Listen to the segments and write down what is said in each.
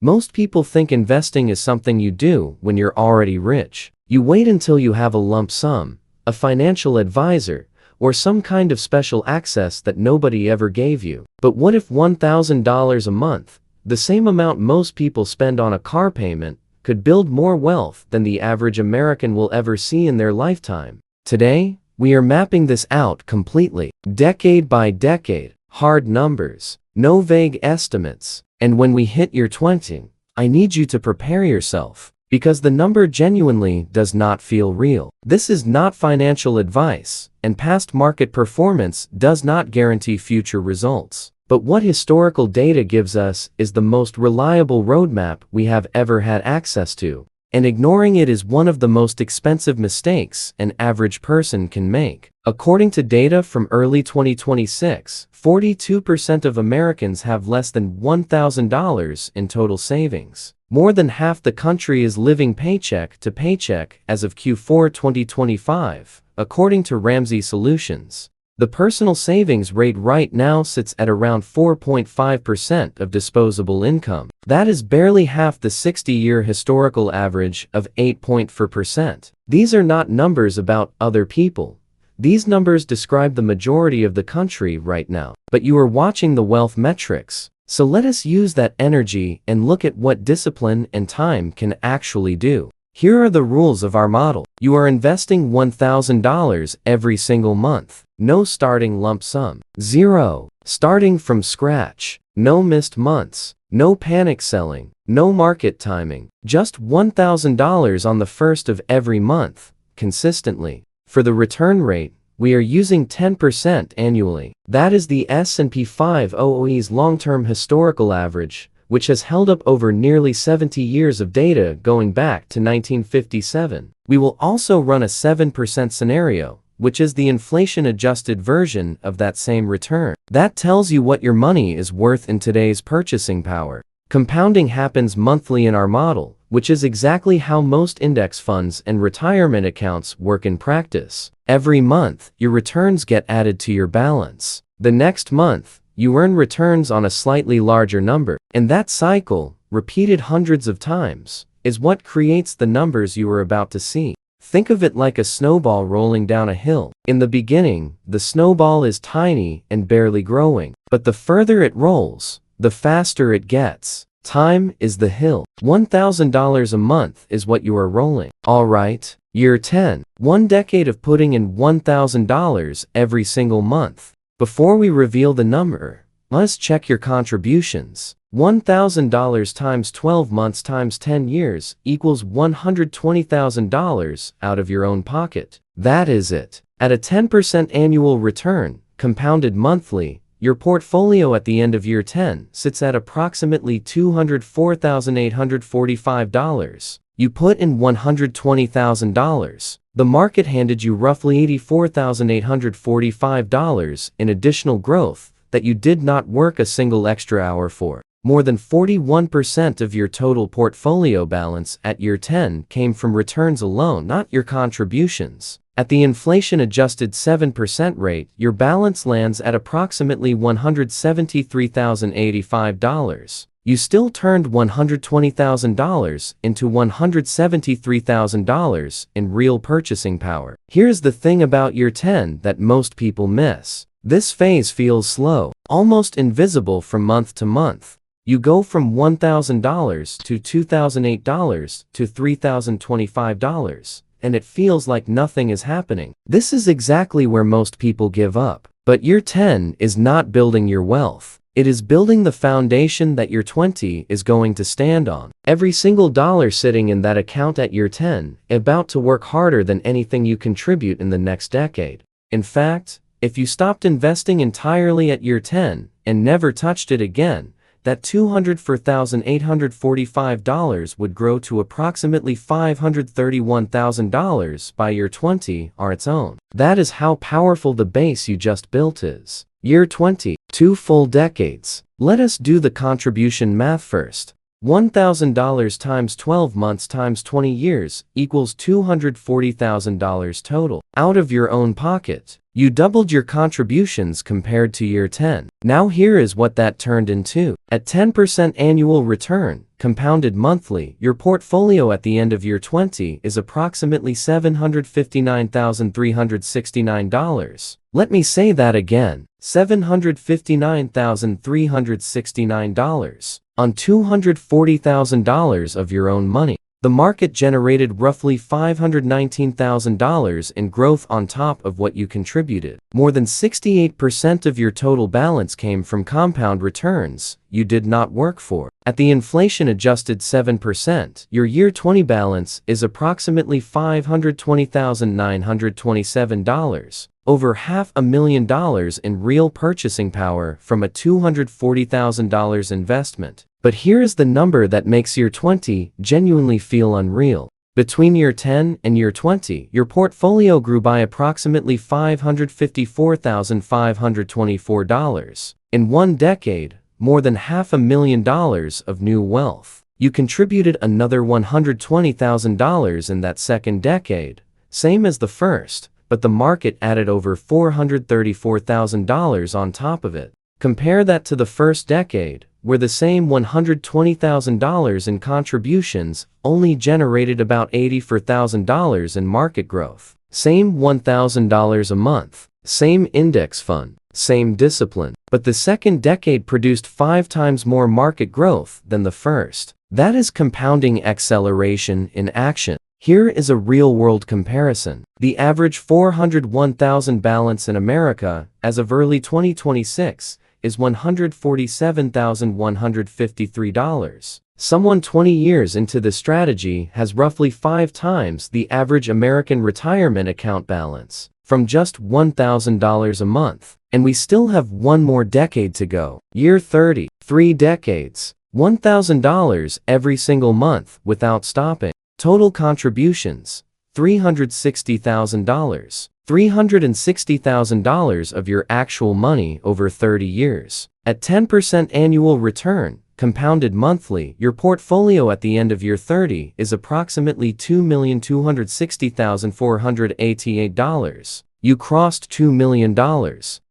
Most people think investing is something you do when you're already rich. You wait until you have a lump sum, a financial advisor, or some kind of special access that nobody ever gave you. But what if $1,000 a month, the same amount most people spend on a car payment, could build more wealth than the average American will ever see in their lifetime? Today, we are mapping this out completely, decade by decade, hard numbers, no vague estimates. And when we hit year 20, I need you to prepare yourself, because the number genuinely does not feel real. This is not financial advice, and past market performance does not guarantee future results. But what historical data gives us is the most reliable roadmap we have ever had access to, and ignoring it is one of the most expensive mistakes an average person can make. According to data from early 2026, 42% of Americans have less than $1,000 in total savings. More than half the country is living paycheck to paycheck as of Q4 2025, according to Ramsey Solutions. The personal savings rate right now sits at around 4.5% of disposable income. That is barely half the 60-year historical average of 8.4%. These are not numbers about other people. These numbers describe the majority of the country right now. But you are watching the wealth metrics. So let us use that energy and look at what discipline and time can actually do. Here are the rules of our model. You are investing $1,000 every single month. No starting lump sum. 0. Starting from scratch. No missed months. No panic selling. No market timing. Just $1,000 on the first of every month, consistently. For the return rate, we are using 10% annually. That is the S&P 500's long-term historical average, which has held up over nearly 70 years of data going back to 1957. We will also run a 7% scenario, which is the inflation-adjusted version of that same return. That tells you what your money is worth in today's purchasing power. Compounding happens monthly in our model, which is exactly how most index funds and retirement accounts work in practice. Every month, your returns get added to your balance. The next month, you earn returns on a slightly larger number. And that cycle, repeated hundreds of times, is what creates the numbers you are about to see. Think of it like a snowball rolling down a hill. In the beginning, the snowball is tiny and barely growing. But the further it rolls, the faster it gets. Time is the hill. $1,000 a month is what you are rolling. Alright, year 10. 1 decade of putting in $1,000 every single month. Before we reveal the number, let's check your contributions. $1,000 times 12 months times 10 years equals $120,000 out of your own pocket. That is it. At a 10% annual return, compounded monthly, your portfolio at the end of year 10 sits at approximately $204,845. You put in $120,000. The market handed you roughly $84,845 in additional growth that you did not work a single extra hour for. More than 41% of your total portfolio balance at year 10 came from returns alone, not your contributions. At the inflation-adjusted 7% rate, your balance lands at approximately $173,085. You still turned $120,000 into $173,000 in real purchasing power. Here's the thing about year 10 that most people miss. This phase feels slow, almost invisible from month to month. You go from $1,000 to $2,008 to $3,025. And it feels like nothing is happening. This is exactly where most people give up. But year 10 is not building your wealth. It is building the foundation that year 20 is going to stand on. Every single dollar sitting in that account at year 10 about to work harder than anything you contribute in the next decade. In fact, if you stopped investing entirely at year 10 and never touched it again, that $204,845 would grow to approximately $531,000 by year 20 on its own. That is how powerful the base you just built is. Year 20, 2 full decades. Let us do the contribution math first. $1,000 times 12 months times 20 years equals $240,000 total. Out of your own pocket. You doubled your contributions compared to year 10. Now here is what that turned into. At 10% annual return, compounded monthly, your portfolio at the end of year 20 is approximately $759,369. Let me say that again. $759,369 on $240,000 of your own money. The market generated roughly $519,000 in growth on top of what you contributed. More than 68% of your total balance came from compound returns you did not work for. At the inflation-adjusted 7%, your year 20 balance is approximately $520,927. Over $500,000 in real purchasing power from a $240,000 investment. But here is the number that makes year 20 genuinely feel unreal. Between year 10 and year 20, your portfolio grew by approximately $554,524. In one decade, more than $500,000 of new wealth. You contributed another $120,000 in that second decade, same as the first, but the market added over $434,000 on top of it. Compare that to the first decade, where the same $120,000 in contributions only generated about $84,000 in market growth. Same $1,000 a month, same index fund, same discipline. But the second decade produced 5 times more market growth than the first. That is compounding acceleration in action. Here is a real-world comparison. The average $401,000 balance in America, as of early 2026, is $147,153. Someone 20 years into the strategy has roughly 5 times the average American retirement account balance, from just $1,000 a month. And we still have one more decade to go. Year 30, 3 decades, $1,000 every single month without stopping. Total contributions, $360,000. $360,000 of your actual money over 30 years. At 10% annual return, compounded monthly, your portfolio at the end of year 30 is approximately $2,260,488. You crossed $2 million.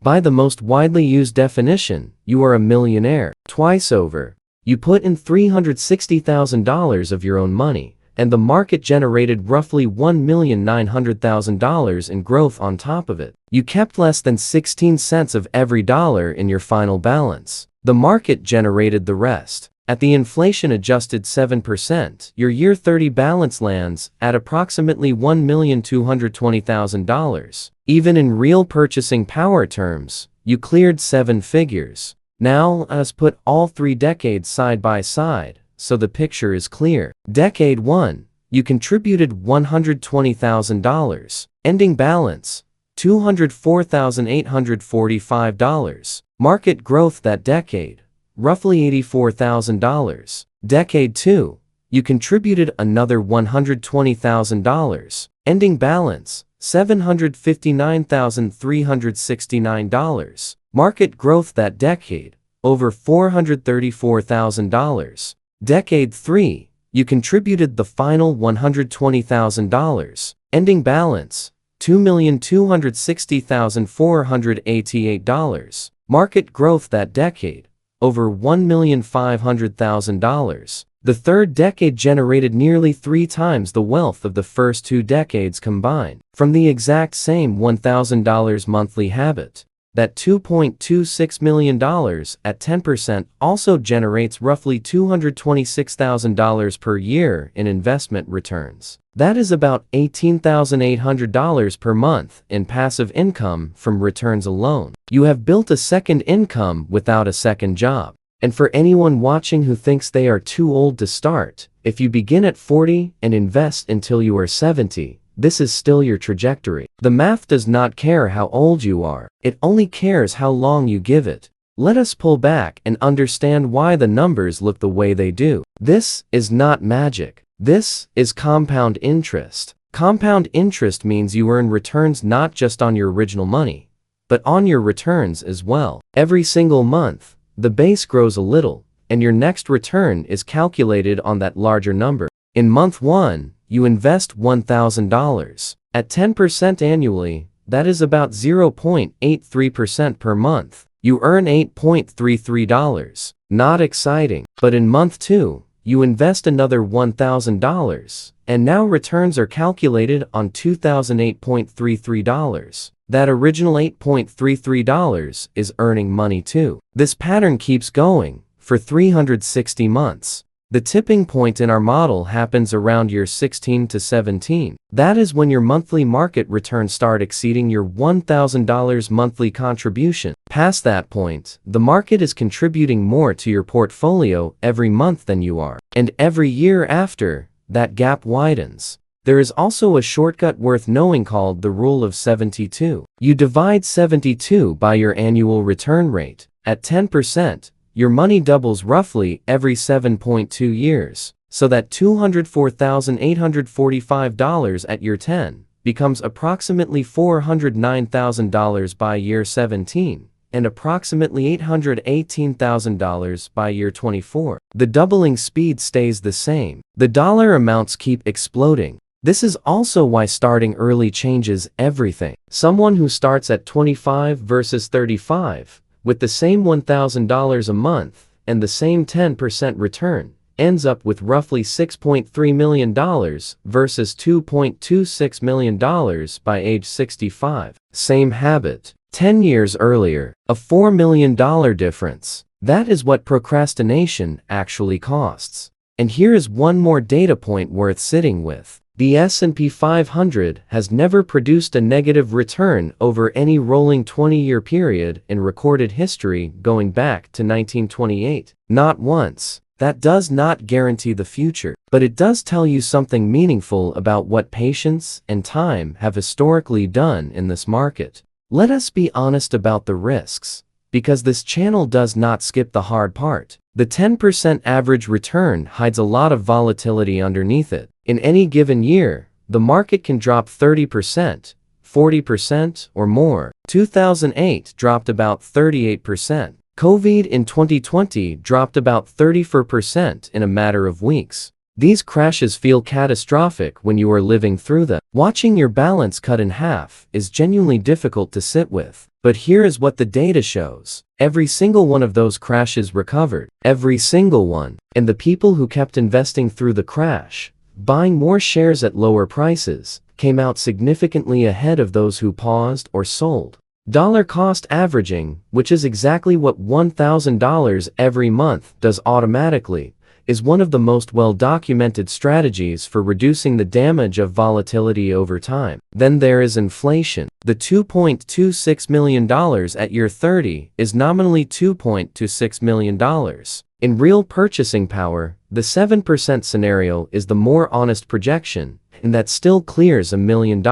By the most widely used definition, you are a millionaire. Twice over. You put in $360,000 of your own money, and the market generated roughly $1,900,000 in growth on top of it. You kept less than 16 cents of every dollar in your final balance. The market generated the rest. At the inflation-adjusted 7%, your year 30 balance lands at approximately $1,220,000. Even in real purchasing power terms, you cleared 7 figures. Now, let's put all 3 decades side by side, so the picture is clear. Decade 1, you contributed $120,000. Ending balance, $204,845. Market growth that decade, roughly $84,000. Decade 2, you contributed another $120,000. Ending balance, $759,369. Market growth that decade, over $434,000. Decade 3, you contributed the final $120,000. Ending balance, $2,260,488. Market growth that decade, over $1,500,000. The third decade generated nearly 3 times the wealth of the first 2 decades combined. From the exact same $1,000 monthly habit, that $2.26 million at 10% also generates roughly $226,000 per year in investment returns. That is about $18,800 per month in passive income from returns alone. You have built a second income without a second job. And for anyone watching who thinks they are too old to start, if you begin at 40 and invest until you are 70, this is still your trajectory. The math does not care how old you are, it only cares how long you give it. Let us pull back and understand why the numbers look the way they do. This is not magic. This is compound interest. Compound interest means you earn returns not just on your original money, but on your returns as well. Every single month, the base grows a little, and your next return is calculated on that larger number. In month 1, you invest $1,000. At 10% annually, that is about 0.83% per month. You earn $8.33. Not exciting. But in month 2, you invest another $1,000, and now returns are calculated on $2,008.33. That original $8.33 is earning money too. This pattern keeps going for 360 months. The tipping point in our model happens around year 16 to 17. That is when your monthly market returns start exceeding your $1,000 monthly contribution. Past that point, the market is contributing more to your portfolio every month than you are. And every year after, that gap widens. There is also a shortcut worth knowing called the rule of 72. You divide 72 by your annual return rate. At 10%, your money doubles roughly every 7.2 years, so that $204,845 at year 10 becomes approximately $409,000 by year 17, and approximately $818,000 by year 24. The doubling speed stays the same. The dollar amounts keep exploding. This is also why starting early changes everything. Someone who starts at 25 versus 35, with the same $1,000 a month and the same 10% return, ends up with roughly $6.3 million versus $2.26 million by age 65. Same habit. 10 years earlier, a $4 million difference. That is what procrastination actually costs. And here is one more data point worth sitting with. The S&P 500 has never produced a negative return over any rolling 20-year period in recorded history going back to 1928. Not once. That does not guarantee the future, but it does tell you something meaningful about what patience and time have historically done in this market. Let us be honest about the risks, because this channel does not skip the hard part. The 10% average return hides a lot of volatility underneath it. In any given year, the market can drop 30%, 40%, or more. 2008 dropped about 38%. COVID in 2020 dropped about 34% in a matter of weeks. These crashes feel catastrophic when you are living through them. Watching your balance cut in half is genuinely difficult to sit with. But here is what the data shows. Every single one of those crashes recovered. Every single one. And the people who kept investing through the crash, buying more shares at lower prices, came out significantly ahead of those who paused or sold. Dollar cost averaging, which is exactly what $1,000 every month does automatically, is one of the most well-documented strategies for reducing the damage of volatility over time. Then there is inflation. The $2.26 million at year 30 is nominally $2.26 million. In real purchasing power, the 7% scenario is the more honest projection, and that still clears $1 million.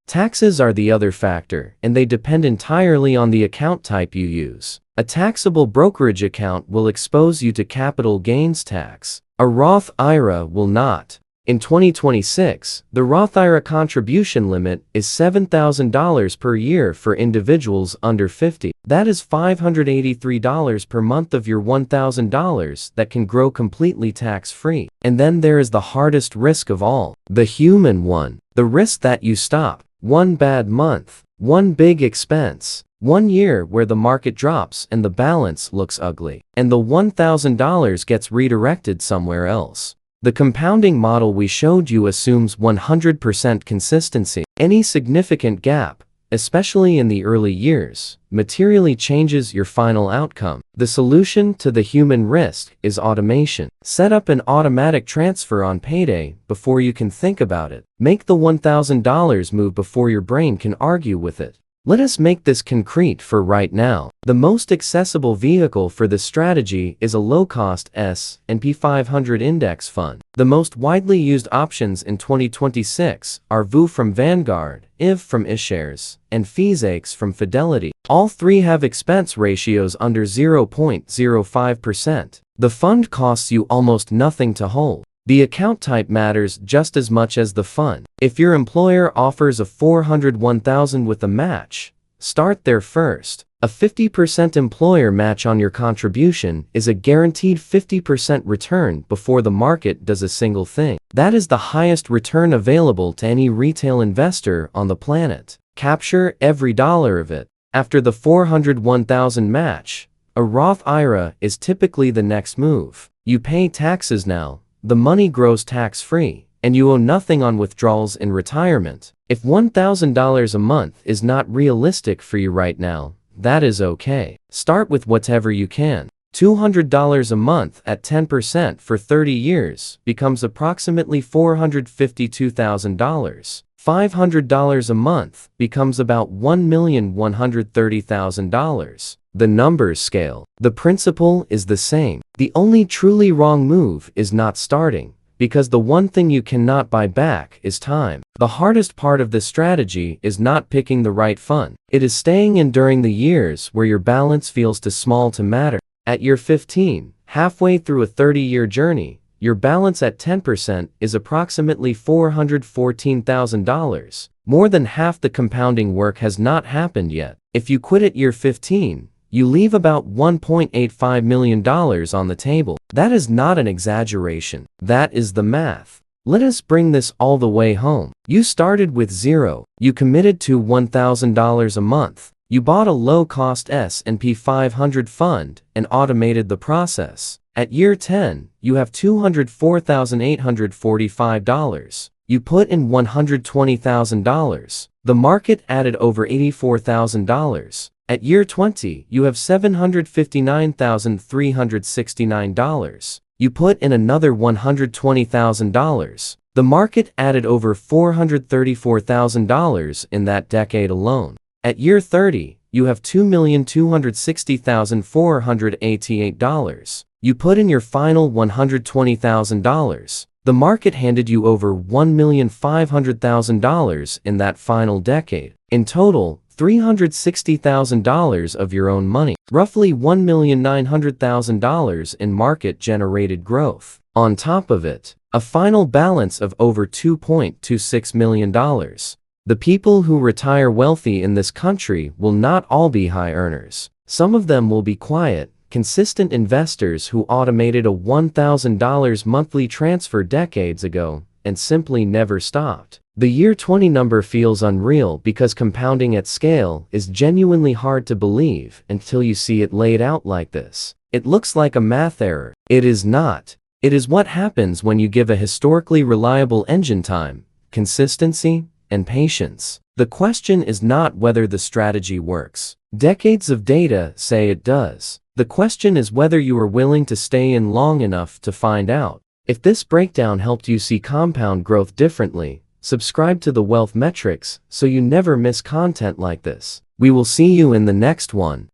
Taxes are the other factor, and they depend entirely on the account type you use. A taxable brokerage account will expose you to capital gains tax. A Roth IRA will not. In 2026, the Roth IRA contribution limit is $7,000 per year for individuals under 50. That is $583 per month of your $1,000 that can grow completely tax-free. And then there is the hardest risk of all, the human one. The risk that you stop. One bad month, one big expense, 1 year where the market drops and the balance looks ugly, and the $1,000 gets redirected somewhere else. The compounding model we showed you assumes 100% consistency. Any significant gap, especially in the early years, materially changes your final outcome. The solution to the human risk is automation. Set up an automatic transfer on payday before you can think about it. Make the $1,000 move before your brain can argue with it. Let us make this concrete for right now. The most accessible vehicle for this strategy is a low-cost S&P 500 index fund. The most widely used options in 2026 are VU from Vanguard, IV from iShares, and FISAX from Fidelity. All three have expense ratios under 0.05%. The fund costs you almost nothing to hold. The account type matters just as much as the fund. If your employer offers a $401,000 with a match, start there first. A 50% employer match on your contribution is a guaranteed 50% return before the market does a single thing. That is the highest return available to any retail investor on the planet. Capture every dollar of it. After the 401,000 match, a Roth IRA is typically the next move. You pay taxes now, the money grows tax-free, and you owe nothing on withdrawals in retirement. If $1,000 a month is not realistic for you right now, that is okay. Start with whatever you can. $200 a month at 10% for 30 years becomes approximately $452,000. $500 a month becomes about $1,130,000. The numbers scale. The principle is the same. The only truly wrong move is not starting, because the one thing you cannot buy back is time. The hardest part of this strategy is not picking the right fund. It is staying in during the years where your balance feels too small to matter. At year 15, halfway through a 30-year journey, your balance at 10% is approximately $414,000. More than half the compounding work has not happened yet. If you quit at year 15, you leave about $1.85 million on the table. That is not an exaggeration. That is the math. Let us bring this all the way home. You started with zero. You committed to $1,000 a month. You bought a low-cost S&P 500 fund and automated the process. At year 10, you have $204,845. You put in $120,000. The market added over $84,000. At year 20, you have $759,369. You put in another $120,000. The market added over $434,000 in that decade alone. At year 30, you have $2,260,488. You put in your final $120,000. The market handed you over $1,500,000 in that final decade. In total, $360,000 of your own money, roughly $1,900,000 in market-generated growth. On top of it, a final balance of over $2.26 million. The people who retire wealthy in this country will not all be high earners. Some of them will be quiet, consistent investors who automated a $1,000 monthly transfer decades ago and simply never stopped. The year 20 number feels unreal because compounding at scale is genuinely hard to believe until you see it laid out like this. It looks like a math error. It is not. It is what happens when you give a historically reliable engine time, consistency, and patience. The question is not whether the strategy works. Decades of data say it does. The question is whether you are willing to stay in long enough to find out. If this breakdown helped you see compound growth differently, subscribe to the Wealth Metrics so you never miss content like this. We will see you in the next one.